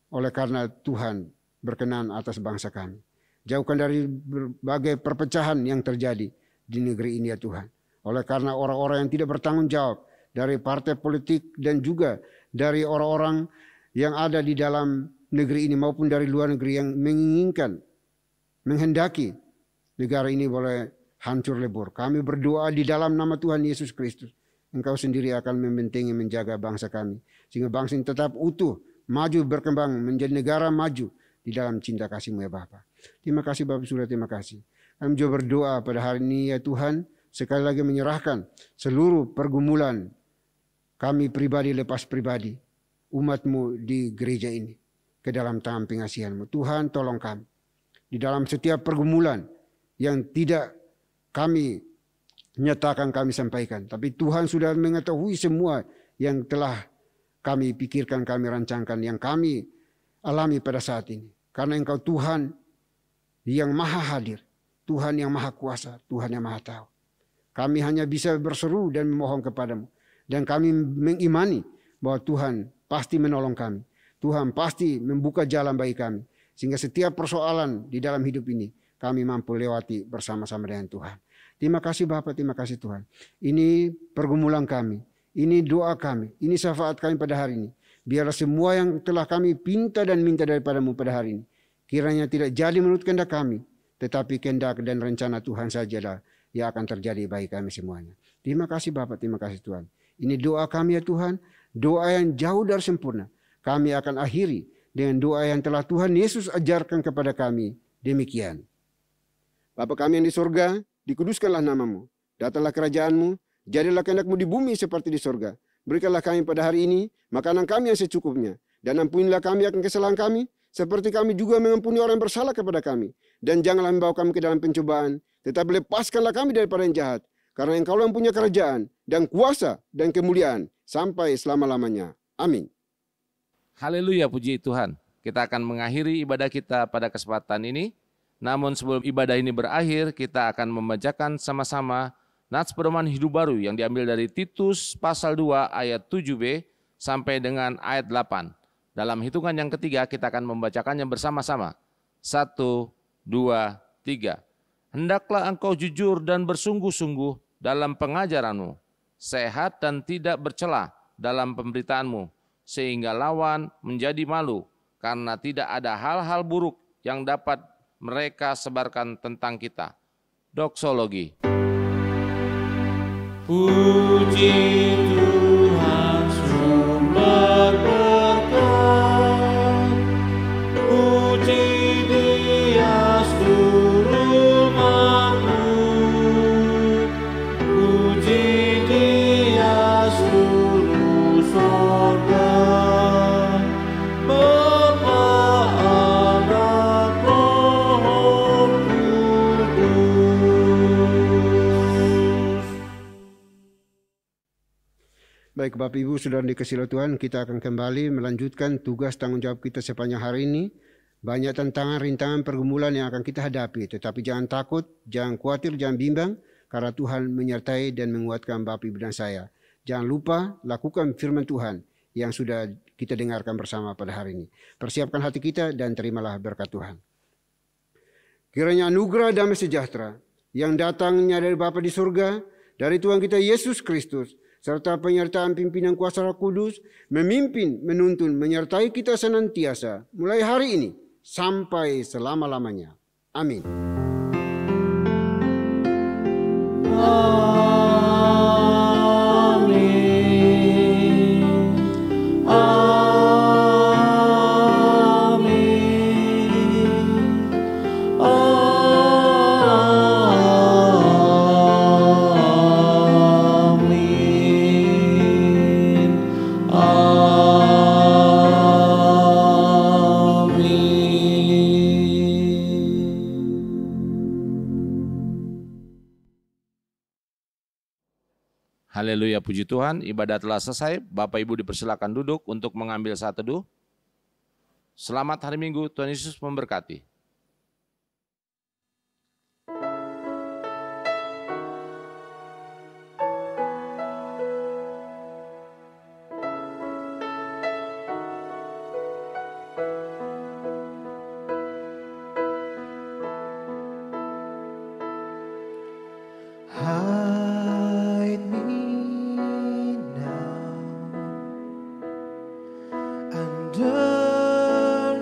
Oleh karena Tuhan berkenan atas bangsa kami. Jauhkan dari berbagai perpecahan yang terjadi di negeri ini ya Tuhan. Oleh karena orang-orang yang tidak bertanggung jawab dari partai politik dan juga dari orang-orang yang ada di dalam negeri ini maupun dari luar negeri yang menginginkan, menghendaki negara ini boleh hancur lebur. Kami berdoa di dalam nama Tuhan Yesus Kristus. Engkau sendiri akan membentengi, menjaga bangsa kami. Sehingga bangsa ini tetap utuh, maju, berkembang, menjadi negara maju di dalam cinta kasih-Mu ya Bapa. Terima kasih Bapa surga, terima kasih. Kami juga berdoa pada hari ini ya Tuhan sekali lagi menyerahkan seluruh pergumulan kami pribadi lepas pribadi, umat-Mu di gereja ini ke dalam tangan pengasihan-Mu. Tuhan, tolong kami di dalam setiap pergumulan yang tidak kami nyatakan, kami sampaikan, tapi Tuhan sudah mengetahui semua yang telah kami pikirkan, kami rancangkan, yang kami alami pada saat ini. Karena Engkau Tuhan yang maha hadir, Tuhan yang maha kuasa, Tuhan yang maha tahu. Kami hanya bisa berseru dan memohon kepadamu. Dan kami mengimani bahwa Tuhan pasti menolong kami. Tuhan pasti membuka jalan bagi kami. Sehingga setiap persoalan di dalam hidup ini kami mampu lewati bersama-sama dengan Tuhan. Terima kasih Bapa, terima kasih Tuhan. Ini pergumulan kami, ini doa kami, ini syafaat kami pada hari ini. Biarlah semua yang telah kami pinta dan minta daripadamu pada hari ini, kiranya tidak jadi menurut kehendak kami, tetapi kehendak dan rencana Tuhan sajalah yang akan terjadi bagi kami semuanya. Terima kasih Bapa, terima kasih Tuhan. Ini doa kami ya Tuhan, doa yang jauh dari sempurna. Kami akan akhiri dengan doa yang telah Tuhan Yesus ajarkan kepada kami. Demikian. Bapa kami yang di surga, dikuduskanlah namamu. Datanglah kerajaan-Mu, jadilah kehendak-Mu di bumi seperti di surga. Berikanlah kami pada hari ini makanan kami yang secukupnya. Dan ampunilah kami akan kesalahan kami, seperti kami juga mengampuni orang yang bersalah kepada kami. Dan janganlah membawa kami ke dalam pencobaan, tetapi lepaskanlah kami daripada yang jahat. Karena Engkau yang punya kerajaan dan kuasa dan kemuliaan sampai selama-lamanya. Amin. Haleluya, puji Tuhan. Kita akan mengakhiri ibadah kita pada kesempatan ini. Namun sebelum ibadah ini berakhir, kita akan membacakan sama-sama nats pedoman hidup baru yang diambil dari Titus pasal 2 ayat 7b sampai dengan ayat 8. Dalam hitungan yang ketiga kita akan membacakannya bersama-sama. 1, 2, 3. Hendaklah engkau jujur dan bersungguh-sungguh dalam pengajaranmu, sehat dan tidak bercela dalam pemberitaanmu, sehingga lawan menjadi malu, karena tidak ada hal-hal buruk yang dapat mereka sebarkan tentang kita. Doksologi. Puji Tuhan sumber berkat, puji Dia seluruh makhluk, puji Dia seluruh sorga, Bapa, Anak, Roh Kudus. Baik Bapak Ibu Saudara dikasihi Tuhan, kita akan kembali melanjutkan tugas tanggung jawab kita sepanjang hari ini. Banyak tantangan, rintangan, pergumulan yang akan kita hadapi. Tetapi jangan takut, jangan khawatir, jangan bimbang. Karena Tuhan menyertai dan menguatkan Bapak Ibu dan saya. Jangan lupa lakukan firman Tuhan yang sudah kita dengarkan bersama pada hari ini. Persiapkan hati kita dan terimalah berkat Tuhan. Kiranya anugerah damai sejahtera yang datangnya dari Bapa di surga, dari Tuhan kita Yesus Kristus, serta penyertaan pimpinan kuasa Roh Kudus, memimpin, menuntun, menyertai kita senantiasa, mulai hari ini sampai selama-lamanya. Amin. Haleluya, puji Tuhan, ibadah telah selesai. Bapak Ibu dipersilakan duduk untuk mengambil saat teduh. Selamat hari Minggu, Tuhan Yesus memberkati. Hide me now under your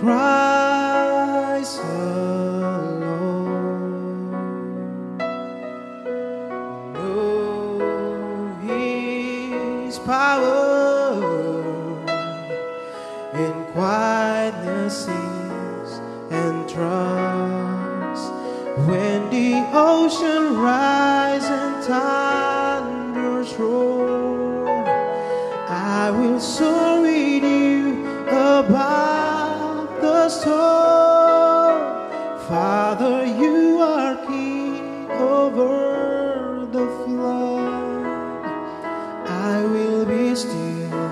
Christ alone. Know His power in quietness and trust. When the ocean rise and thunders roar, I will soar with you above the storm. Father, you are king over the flood. I will be still